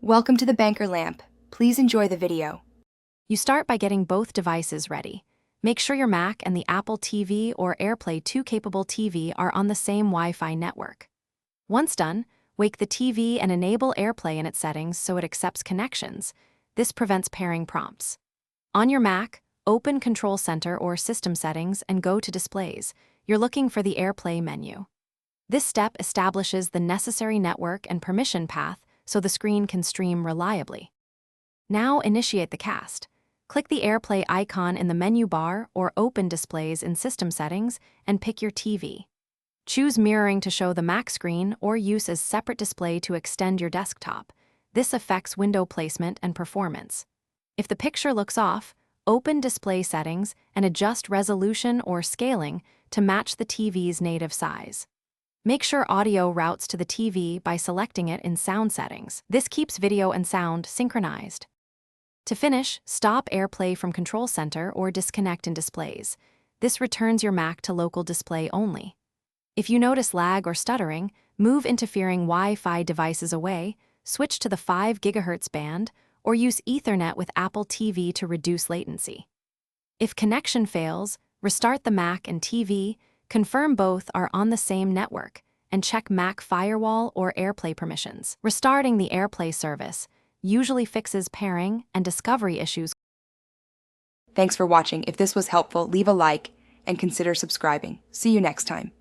Welcome to the Banker Lamp. Please enjoy the video. You start by getting both devices ready. Make sure your Mac and the Apple TV or AirPlay 2 capable TV are on the same Wi-Fi network. Once done, wake the TV and enable AirPlay in its settings so it accepts connections. This prevents pairing prompts. On your Mac, open Control Center or System Settings and go to Displays. You're looking for the AirPlay menu. This step establishes the necessary network and permission path so the screen can stream reliably. Now initiate the cast. Click the AirPlay icon in the menu bar or open Displays in System Settings and pick your TV. Choose mirroring to show the Mac screen or use as separate display to extend your desktop. This affects window placement and performance. If the picture looks off, open Display Settings and adjust resolution or scaling to match the TV's native size. Make sure audio routes to the TV by selecting it in Sound Settings. This keeps video and sound synchronized. To finish, stop AirPlay from Control Center or disconnect in Displays. This returns your Mac to local display only. If you notice lag or stuttering, move interfering Wi-Fi devices away, switch to the 5 GHz band, or use Ethernet with Apple TV to reduce latency. If connection fails, restart the Mac and TV, confirm both are on the same network, and check Mac firewall or AirPlay permissions. Restarting the AirPlay service usually fixes pairing and discovery issues. Thanks for watching. If this was helpful, leave a like and consider subscribing. See you next time.